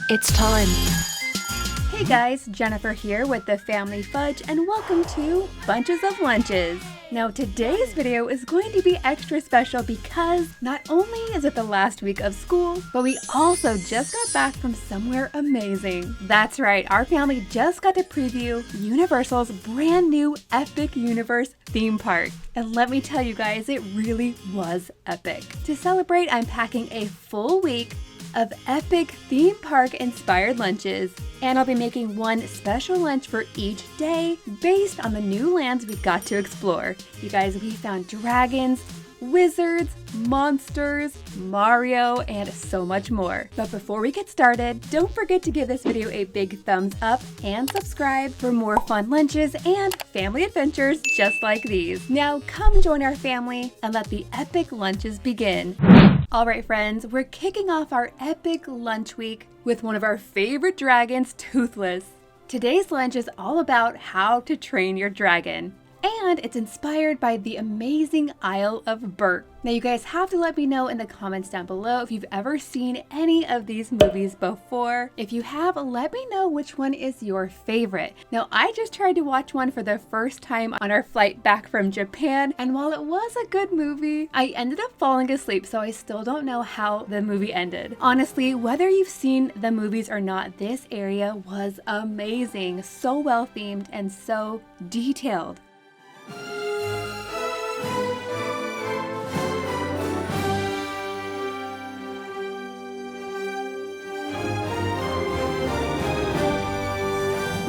It's time. Hey guys, Jennifer here with the Family Fudge and welcome to Bunches of Lunches. Now today's video is going to be extra special because not only is it the last week of school, but we also just got back from somewhere amazing. That's right, our family just got to preview Universal's brand new Epic Universe theme park. And let me tell you guys, it really was epic. To celebrate, I'm packing a full week of epic theme park inspired lunches, and I'll be making one special lunch for each day based on the new lands we got to explore. You guys, we found dragons, wizards, monsters, Mario, and so much more. But before we get started, don't forget to give this video a big thumbs up and subscribe for more fun lunches and family adventures just like these. Now come join our family and let the epic lunches begin. Alright friends, we're kicking off our epic lunch week with one of our favorite dragons, Toothless. Today's lunch is all about how to train your dragon. And it's inspired by the amazing Isle of Bert. Now you guys have to let me know in the comments down below if you've ever seen any of these movies before. If you have, let me know which one is your favorite. Now I just tried to watch one for the first time on our flight back from Japan, and while it was a good movie, I ended up falling asleep, so I still don't know how the movie ended. Honestly, whether you've seen the movies or not, this area was amazing. So well themed and so detailed.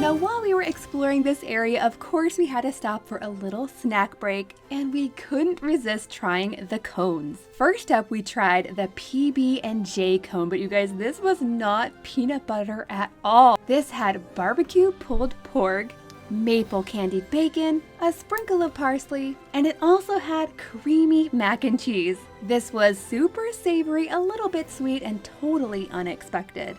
Now, while we were exploring this area, of course, we had to stop for a little snack break, and we couldn't resist trying the cones. First up, we tried the PB&J cone, but you guys, this was not peanut butter at all. This had barbecue pulled pork, maple candied bacon, a sprinkle of parsley, and it also had creamy mac and cheese. This was super savory, a little bit sweet, and totally unexpected.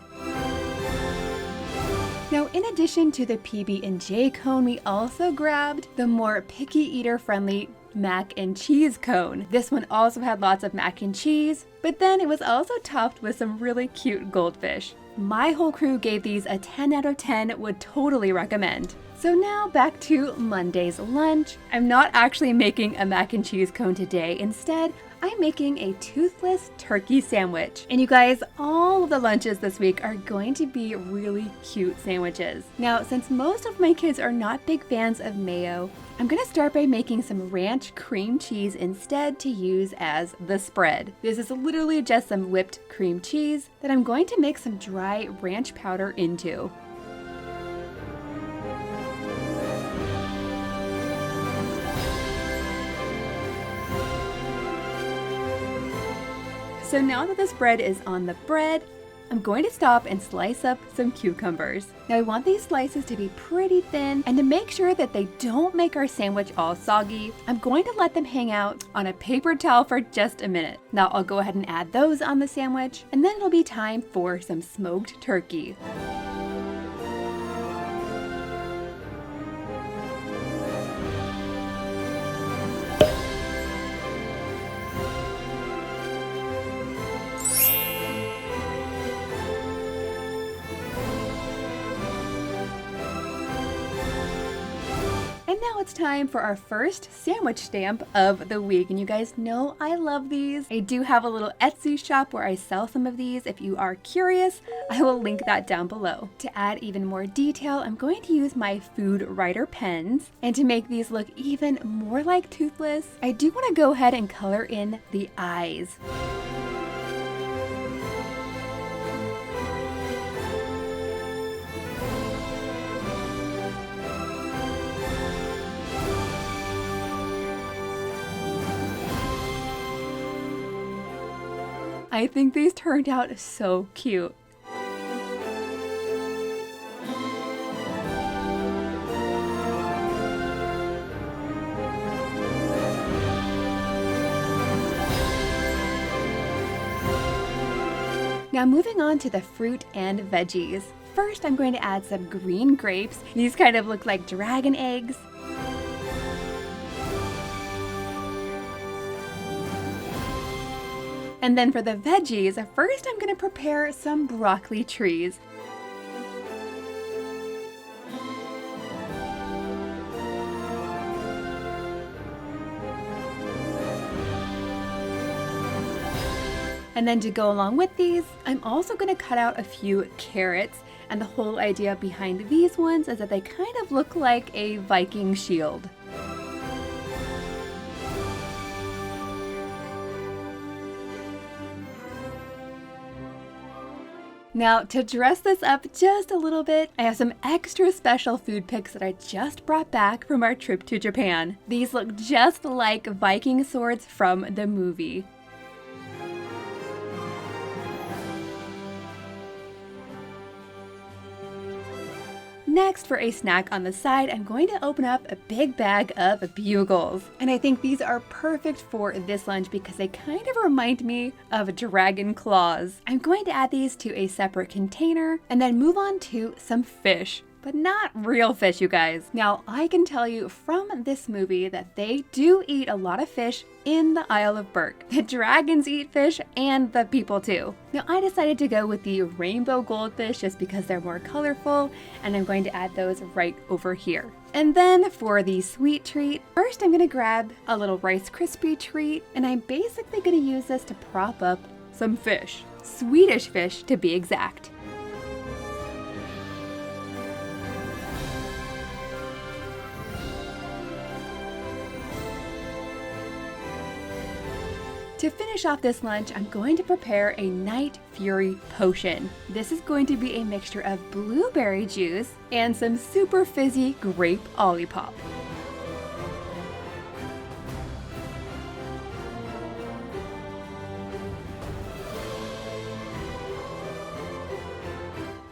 Now, in addition to the PB&J cone, we also grabbed the more picky eater friendly mac and cheese cone. This one also had lots of mac and cheese, but then it was also topped with some really cute goldfish. My whole crew gave these a 10 out of 10, would totally recommend. So now back to Monday's lunch. I'm not actually making a mac and cheese cone today. Instead, I'm making a toothless turkey sandwich. And you guys, all of the lunches this week are going to be really cute sandwiches. Now, since most of my kids are not big fans of mayo, I'm gonna start by making some ranch cream cheese instead to use as the spread. This is literally just some whipped cream cheese that I'm going to mix some dry ranch powder into. So now that the spread is on the bread, I'm going to stop and slice up some cucumbers. Now I want these slices to be pretty thin, and to make sure that they don't make our sandwich all soggy, I'm going to let them hang out on a paper towel for just a minute. Now I'll go ahead and add those on the sandwich, and then it'll be time for some smoked turkey. And now it's time for our first sandwich stamp of the week. And you guys know I love these. I do have a little Etsy shop where I sell some of these. If you are curious, I will link that down below. To add even more detail, I'm going to use my food writer pens. And to make these look even more like Toothless, I do want to go ahead and color in the eyes. I think these turned out so cute. Now moving on to the fruit and veggies. First, I'm going to add some green grapes. These kind of look like dragon eggs. And then for the veggies, first I'm going to prepare some broccoli trees. And then to go along with these, I'm also going to cut out a few carrots. And the whole idea behind these ones is that they kind of look like a Viking shield. Now, to dress this up just a little bit, I have some extra special food picks that I just brought back from our trip to Japan. These look just like Viking swords from the movie. Next, for a snack on the side, I'm going to open up a big bag of bugles. And I think these are perfect for this lunch because they kind of remind me of dragon claws. I'm going to add these to a separate container and then move on to some fish. But not real fish, you guys. Now, I can tell you from this movie that they do eat a lot of fish in the Isle of Berk. The dragons eat fish and the people too. Now, I decided to go with the rainbow goldfish just because they're more colorful, and I'm going to add those right over here. And then for the sweet treat, first I'm gonna grab a little Rice Krispie treat, and I'm basically gonna use this to prop up some fish. Swedish fish to be exact. To finish off this lunch, I'm going to prepare a Night Fury potion. This is going to be a mixture of blueberry juice and some super fizzy grape Olipop.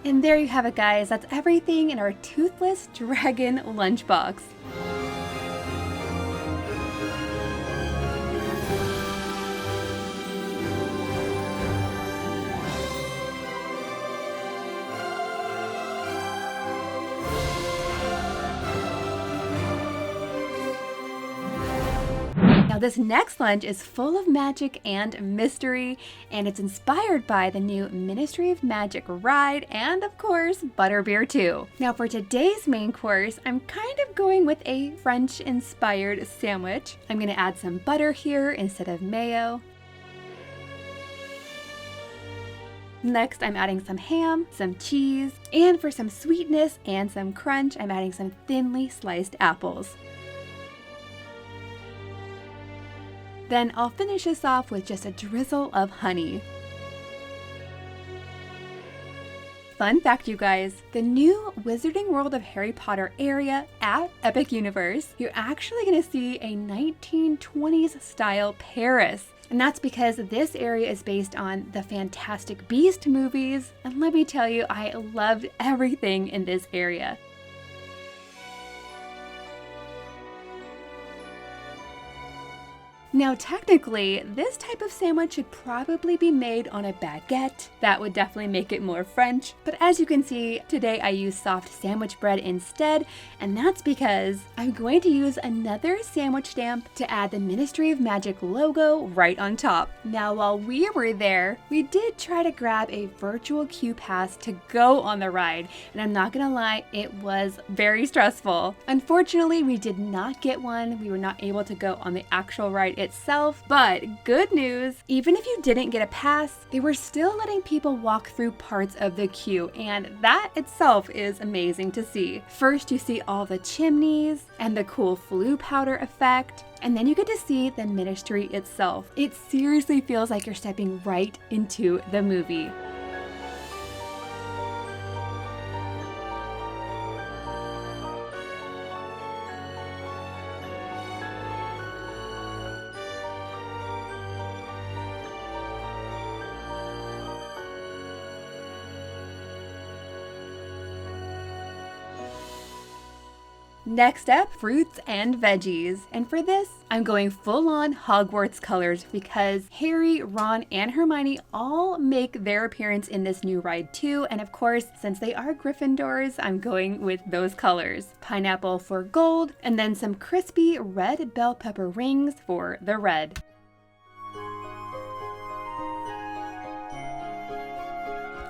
And there you have it, guys. That's everything in our Toothless Dragon lunchbox. This next lunch is full of magic and mystery, and it's inspired by the new Ministry of Magic ride and, of course, butterbeer too. Now for today's main course, I'm kind of going with a French-inspired sandwich. I'm going to add some butter here instead of mayo. Next, I'm adding some ham, some cheese, and for some sweetness and some crunch, I'm adding some thinly sliced apples. Then I'll finish this off with just a drizzle of honey. Fun fact, you guys, the new Wizarding World of Harry Potter area at Epic Universe, you're actually going to see a 1920s style Paris. And that's because this area is based on the Fantastic Beast movies. And let me tell you, I loved everything in this area. Now technically, this type of sandwich should probably be made on a baguette. That would definitely make it more French. But as you can see, today I use soft sandwich bread instead, and that's because I'm going to use another sandwich stamp to add the Ministry of Magic logo right on top. Now while we were there, we did try to grab a virtual queue pass to go on the ride, and I'm not gonna lie, it was very stressful. Unfortunately, we did not get one. We were not able to go on the actual ride itself, but good news, even if you didn't get a pass, they were still letting people walk through parts of the queue, and that itself is amazing to see. First, you see all the chimneys and the cool flue powder effect, and then you get to see the ministry itself. It seriously feels like you're stepping right into the movie. Next up, fruits and veggies. And for this, I'm going full on Hogwarts colors because Harry, Ron, and Hermione all make their appearance in this new ride too. And of course, since they are Gryffindors, I'm going with those colors. Pineapple for gold, and then some crispy red bell pepper rings for the red.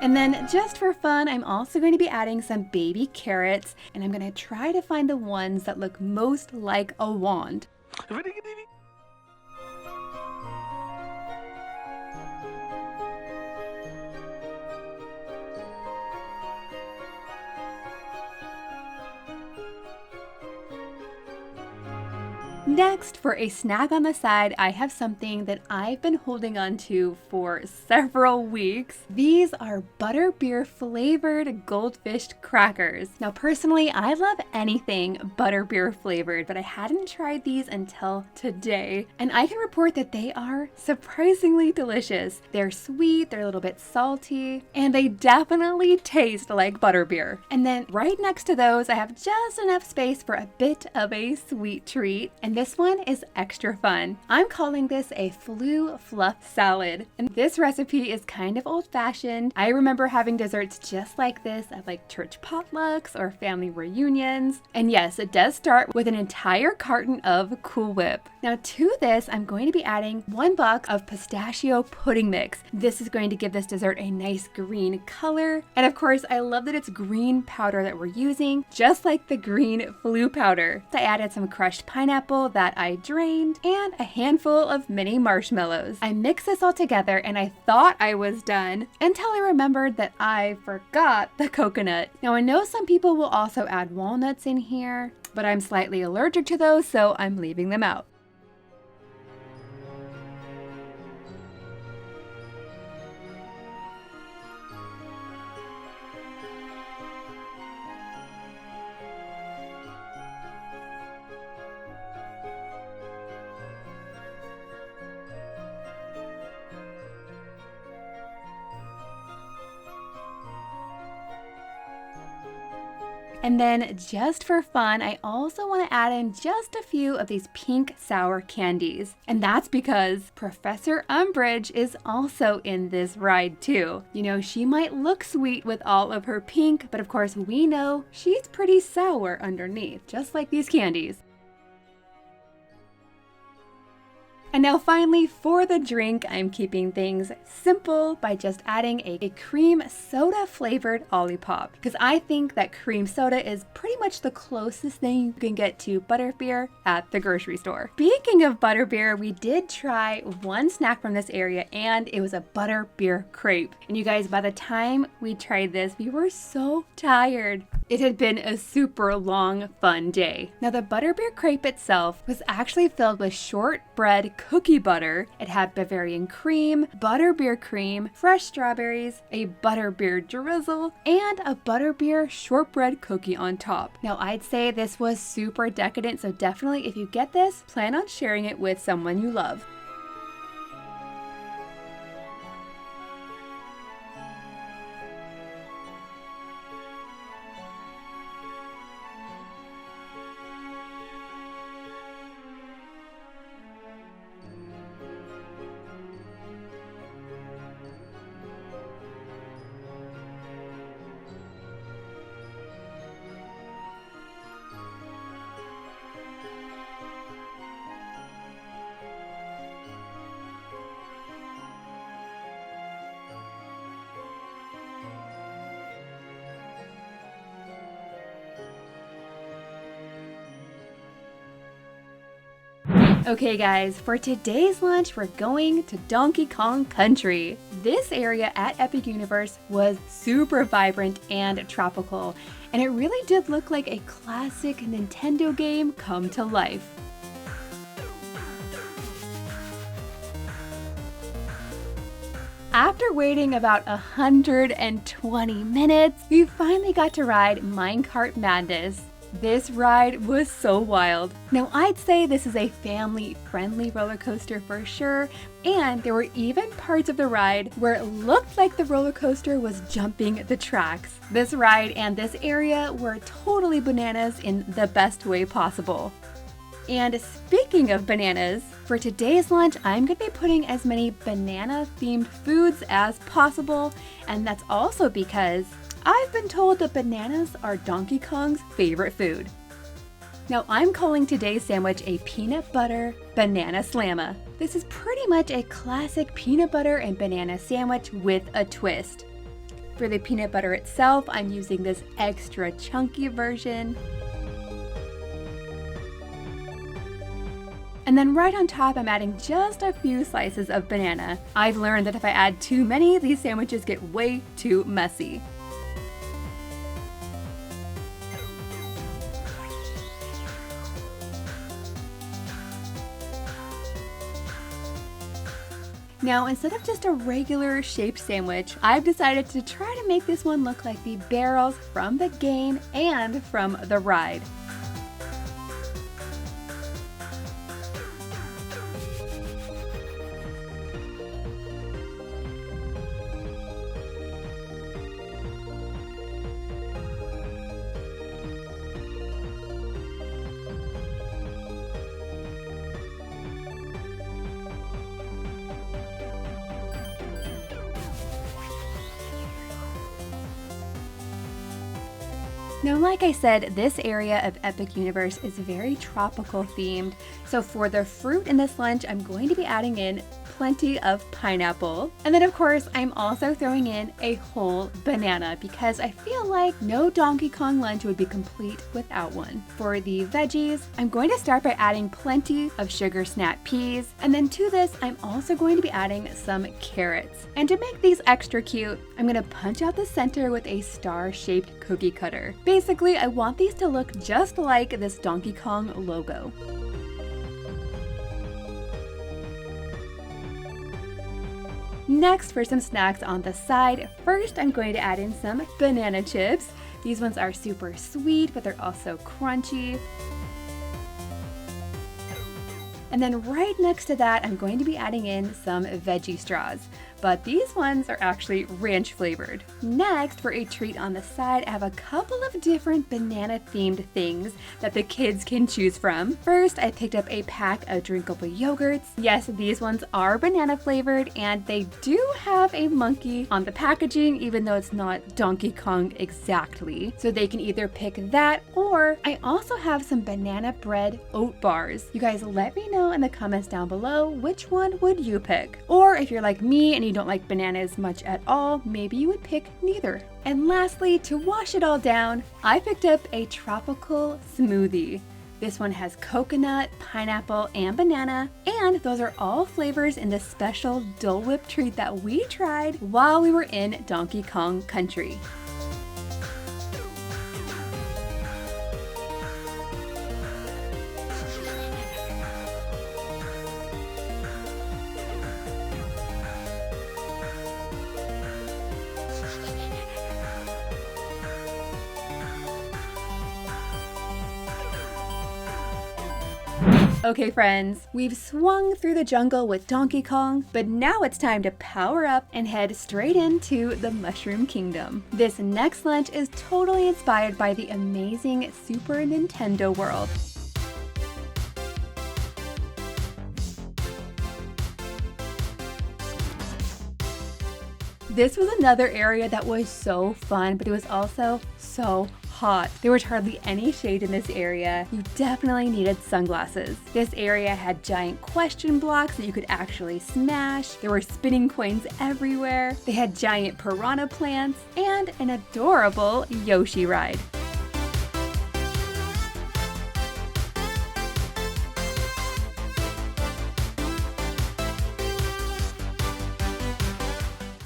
And then just for fun, I'm also going to be adding some baby carrots, and I'm going to try to find the ones that look most like a wand. Next, for a snack on the side, I have something that I've been holding on to for several weeks. These are butterbeer flavored goldfish crackers. Now personally, I love anything butterbeer flavored, but I hadn't tried these until today. And I can report that they are surprisingly delicious. They're sweet, they're a little bit salty, and they definitely taste like butterbeer. And then right next to those, I have just enough space for a bit of a sweet treat. And this one is extra fun. I'm calling this a flu fluff salad. And this recipe is kind of old-fashioned. I remember having desserts just like this at like church potlucks or family reunions. And yes, it does start with an entire carton of Cool Whip. Now to this, I'm going to be adding 1 box of pistachio pudding mix. This is going to give this dessert a nice green color. And of course, I love that it's green powder that we're using, just like the green flu powder. I added some crushed pineapple that I drained and a handful of mini marshmallows. I mixed this all together and I thought I was done until I remembered that I forgot the coconut. Now I know some people will also add walnuts in here, but I'm slightly allergic to those, so I'm leaving them out. And then just for fun, I also want to add in just a few of these pink sour candies. And that's because Professor Umbridge is also in this ride too. You know, she might look sweet with all of her pink, but of course we know she's pretty sour underneath, just like these candies. And now finally, for the drink, I'm keeping things simple by just adding a cream soda flavored Olipop, because I think that cream soda is pretty much the closest thing you can get to butterbeer at the grocery store. Speaking of butterbeer, we did try one snack from this area and it was a butterbeer crepe. And you guys, by the time we tried this, we were so tired. It had been a super long, fun day. Now the butterbeer crepe itself was actually filled with shortbread cookie butter. It had Bavarian cream, butterbeer cream, fresh strawberries, a butterbeer drizzle, and a butterbeer shortbread cookie on top. Now I'd say this was super decadent, so definitely if you get this, plan on sharing it with someone you love. Okay guys, for today's lunch, we're going to Donkey Kong Country. This area at Epic Universe was super vibrant and tropical, and it really did look like a classic Nintendo game come to life. After waiting about 120 minutes, we finally got to ride Minecart Madness. This ride was so wild. Now I'd say this is a family-friendly roller coaster for sure, and there were even parts of the ride where it looked like the roller coaster was jumping the tracks. This ride and this area were totally bananas in the best way possible. And speaking of bananas, for today's lunch, I'm going to be putting as many banana-themed foods as possible, and that's also because I've been told that bananas are Donkey Kong's favorite food. Now I'm calling today's sandwich a peanut butter banana slamma. This is pretty much a classic peanut butter and banana sandwich with a twist. For the peanut butter itself, I'm using this extra chunky version. And then right on top, I'm adding just a few slices of banana. I've learned that if I add too many, these sandwiches get way too messy. Now, instead of just a regular shaped sandwich, I've decided to try to make this one look like the barrels from the game and from the ride. Now, like I said, this area of Epic Universe is very tropical themed. So for the fruit in this lunch, I'm going to be adding in plenty of pineapple. And then of course, I'm also throwing in a whole banana because I feel like no Donkey Kong lunch would be complete without one. For the veggies, I'm going to start by adding plenty of sugar snap peas. And then to this, I'm also going to be adding some carrots. And to make these extra cute, I'm going to punch out the center with a star-shaped cookie cutter. Basically, I want these to look just like this Donkey Kong logo. Next, for some snacks on the side, first I'm going to add in some banana chips. These ones are super sweet, but they're also crunchy. And then right next to that, I'm going to be adding in some veggie straws, but these ones are actually ranch flavored. Next, for a treat on the side, I have a couple of different banana themed things that the kids can choose from. First, I picked up a pack of drinkable yogurts. Yes, these ones are banana flavored, and they do have a monkey on the packaging, even though it's not Donkey Kong exactly. So they can either pick that, or I also have some banana bread oat bars. You guys let me know in the comments down below, which one would you pick? Or if you're like me and you don't like bananas much at all, maybe you would pick neither. And lastly, to wash it all down, I picked up a tropical smoothie. This one has coconut, pineapple, and banana, and those are all flavors in the special Dole Whip treat that we tried while we were in Donkey Kong Country. Okay friends, we've swung through the jungle with Donkey Kong, but now it's time to power up and head straight into the Mushroom Kingdom. This next lunch is totally inspired by the amazing Super Nintendo world. This was another area that was so fun, but it was also so hot. There was hardly any shade in this area. You definitely needed sunglasses. This area had giant question blocks that you could actually smash. There were spinning coins everywhere. They had giant piranha plants and an adorable Yoshi ride.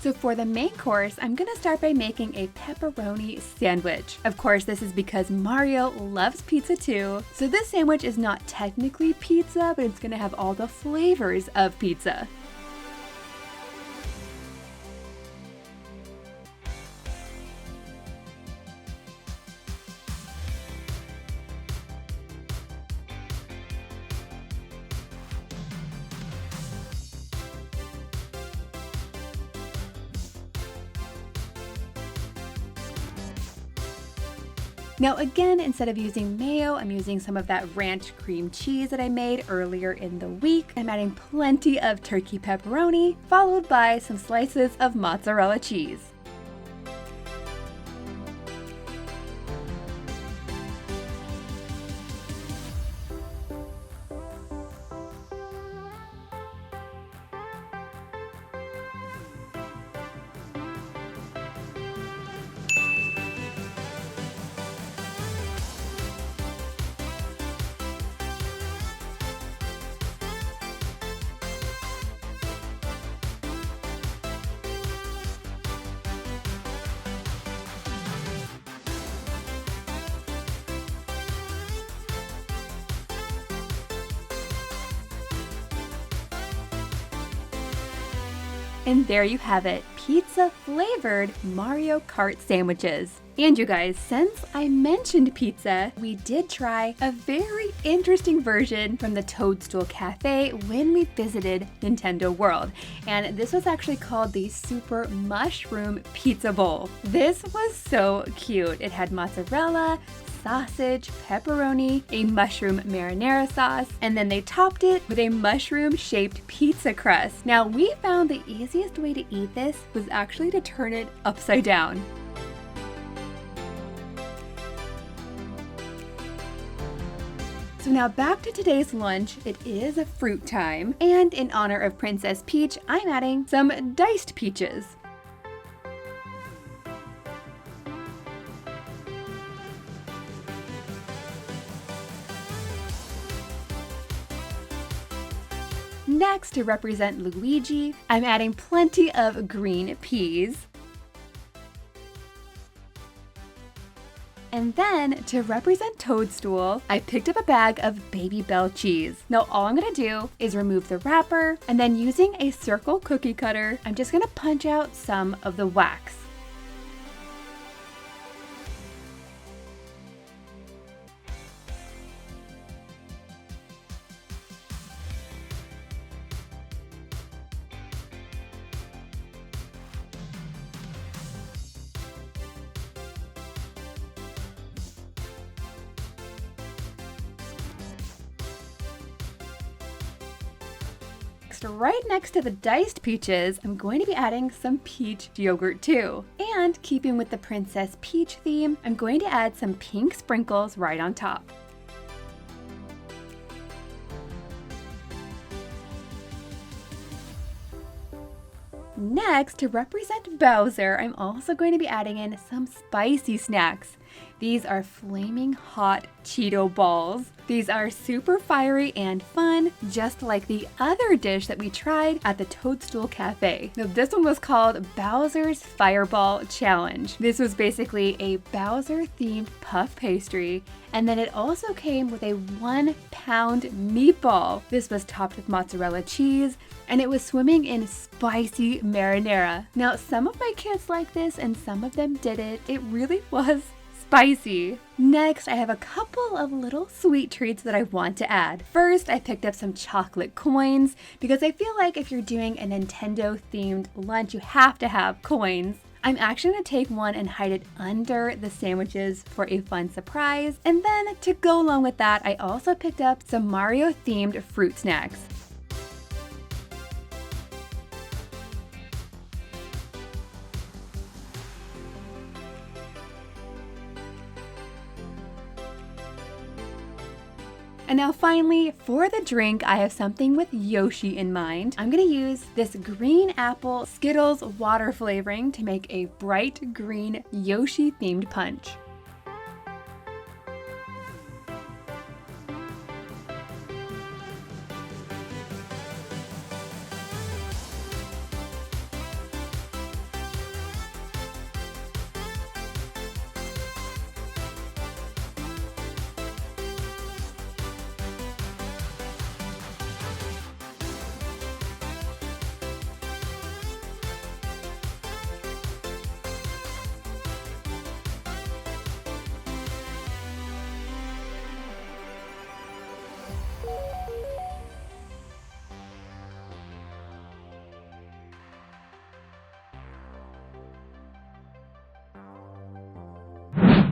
So for the main course, I'm gonna start by making a pepperoni sandwich. Of course, this is because Mario loves pizza too. So this sandwich is not technically pizza, but it's gonna have all the flavors of pizza. Now again, instead of using mayo, I'm using some of that ranch cream cheese that I made earlier in the week. I'm adding plenty of turkey pepperoni, followed by some slices of mozzarella cheese. And there you have it, pizza flavored Mario Kart sandwiches. And you guys, since I mentioned pizza, we did try a very interesting version from the Toadstool Cafe when we visited Nintendo World. And this was actually called the Super Mushroom Pizza Bowl. This was so cute. It had mozzarella, sausage, pepperoni, a mushroom marinara sauce, and then they topped it with a mushroom-shaped pizza crust. Now, we found the easiest way to eat this was actually to turn it upside down. So now back to today's lunch. It is a fruit time, and in honor of Princess Peach, I'm adding some diced peaches. Next, to represent Luigi, I'm adding plenty of green peas. And then, to represent Toadstool, I picked up a bag of Baby Bell cheese. Now all I'm gonna do is remove the wrapper, and then using a circle cookie cutter, I'm just gonna punch out some of the wax. Right next to the diced peaches, I'm going to be adding some peach yogurt too. And keeping with the Princess Peach theme, I'm going to add some pink sprinkles right on top. Next, to represent Bowser, I'm also going to be adding in some spicy snacks. These are flaming hot Cheeto balls. These are super fiery and fun, just like the other dish that we tried at the Toadstool Cafe. Now this one was called Bowser's Fireball Challenge. This was basically a Bowser themed puff pastry, and then it also came with a 1-pound meatball. This was topped with mozzarella cheese, and it was swimming in spicy marinara. Now some of my kids liked this and some of them didn't. It really was spicy. Next, I have a couple of little sweet treats that I want to add. First, I picked up some chocolate coins because I feel like if you're doing a Nintendo themed lunch, you have to have coins. I'm actually going to take one and hide it under the sandwiches for a fun surprise. And then to go along with that, I also picked up some Mario themed fruit snacks. And now finally, for the drink, I have something with Yoshi in mind. I'm gonna use this green apple Skittles water flavoring to make a bright green Yoshi themed punch.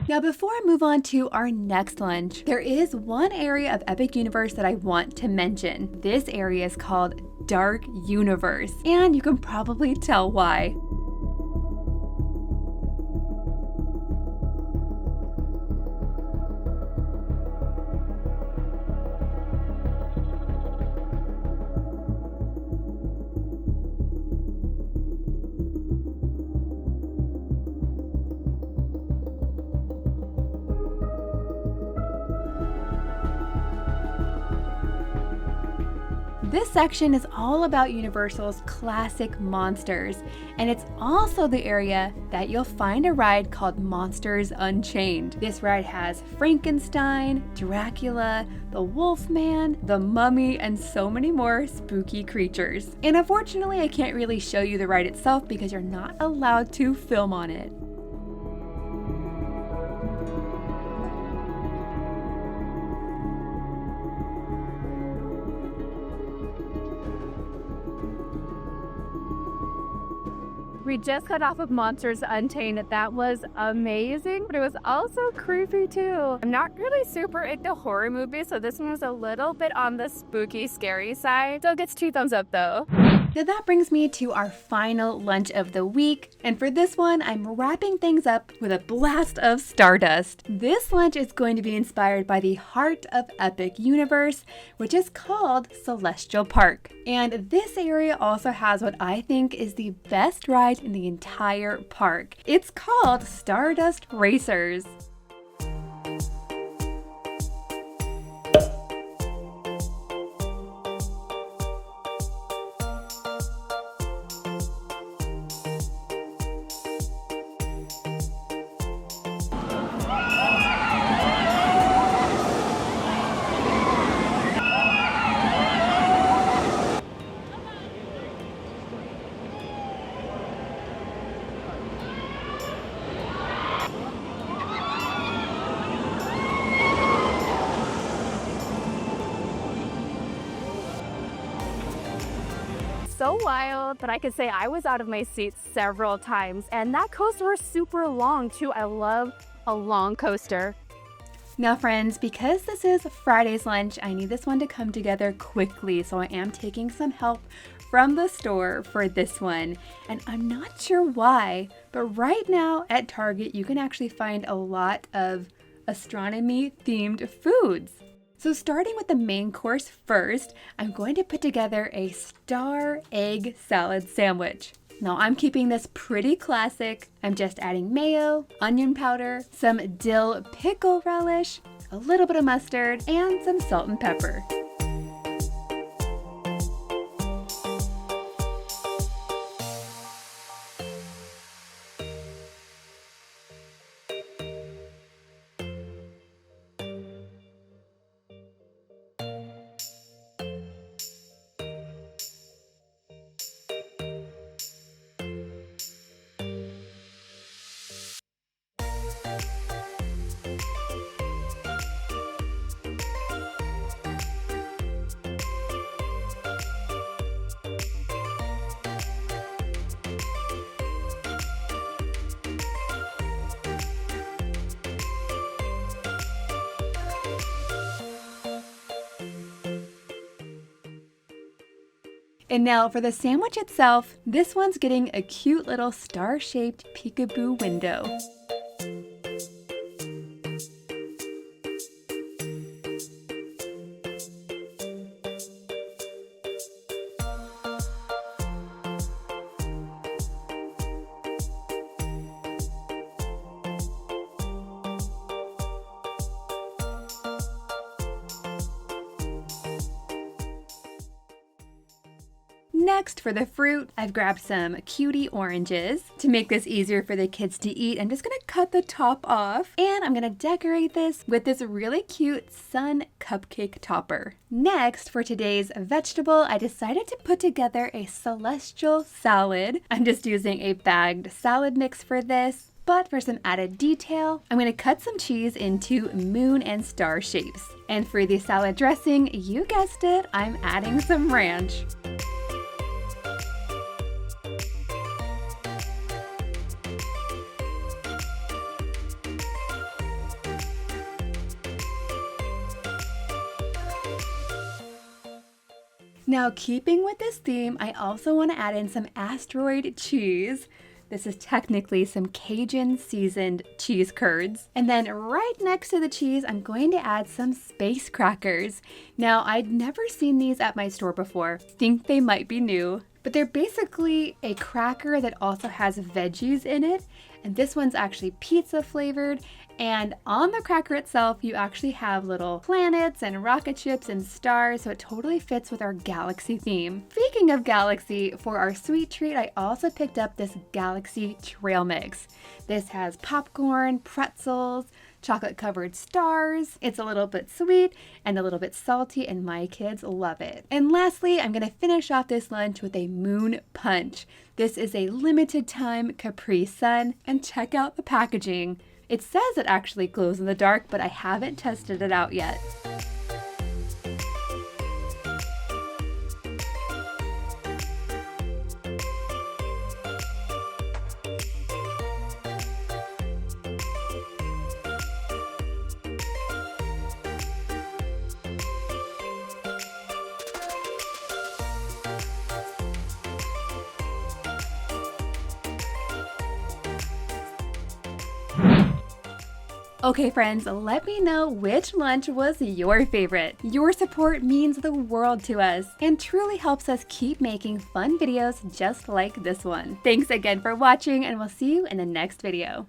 Now before I move on to our next lunch, there is one area of Epic Universe that I want to mention. This area is called Dark Universe, and you can probably tell why. This section is all about Universal's classic monsters, and it's also the area that you'll find a ride called Monsters Unchained. This ride has Frankenstein, Dracula, the Wolfman, the Mummy, and so many more spooky creatures. And unfortunately, I can't really show you the ride itself because you're not allowed to film on it. We just got off of Monsters Unchained. That was amazing, but it was also creepy too. I'm not really super into horror movies, so this one was a little bit on the spooky, scary side. Still gets 2 thumbs up though. Now that brings me to our final lunch of the week, and for this one, I'm wrapping things up with a blast of Stardust. This lunch is going to be inspired by the Heart of Epic universe, which is called Celestial Park. And this area also has what I think is the best ride in the entire park. It's called Stardust Racers. So wild, but I could say I was out of my seat several times, and that coaster was super long too. I love a long coaster. Now friends, because this is Friday's lunch, I need this one to come together quickly, so I am taking some help from the store for this one. And I'm not sure why, but right now at Target you can actually find a lot of astronomy themed foods. So starting with the main course first, I'm going to put together a star egg salad sandwich. Now I'm keeping this pretty classic. I'm just adding mayo, onion powder, some dill pickle relish, a little bit of mustard, and some salt and pepper. And now for the sandwich itself, this one's getting a cute little star-shaped peekaboo window. Next, for the fruit, I've grabbed some cutie oranges. To make this easier for the kids to eat, I'm just gonna cut the top off, and I'm gonna decorate this with this really cute sun cupcake topper. Next, for today's vegetable, I decided to put together a celestial salad. I'm just using a bagged salad mix for this. But for some added detail, I'm going to cut some cheese into moon and star shapes. And for the salad dressing, you guessed it, I'm adding some ranch. Now, keeping with this theme, I also want to add in some asteroid cheese. This is technically some Cajun seasoned cheese curds. And then right next to the cheese, I'm going to add some space crackers. Now, I'd never seen these at my store before. Think they might be new, but they're basically a cracker that also has veggies in it. And this one's actually pizza flavored, And on the cracker itself, you actually have little planets and rocket ships and stars, so it totally fits with our galaxy theme. Speaking of galaxy, for our sweet treat, I also picked up this galaxy trail mix. This has popcorn, pretzels, chocolate covered stars. It's a little bit sweet and a little bit salty, and my kids love it. And lastly, I'm gonna finish off this lunch with a moon punch. This is a limited time Capri Sun, and check out the packaging. It says it actually glows in the dark, but I haven't tested it out yet. Okay friends, let me know which lunch was your favorite. Your support means the world to us and truly helps us keep making fun videos just like this one. Thanks again for watching, and we'll see you in the next video.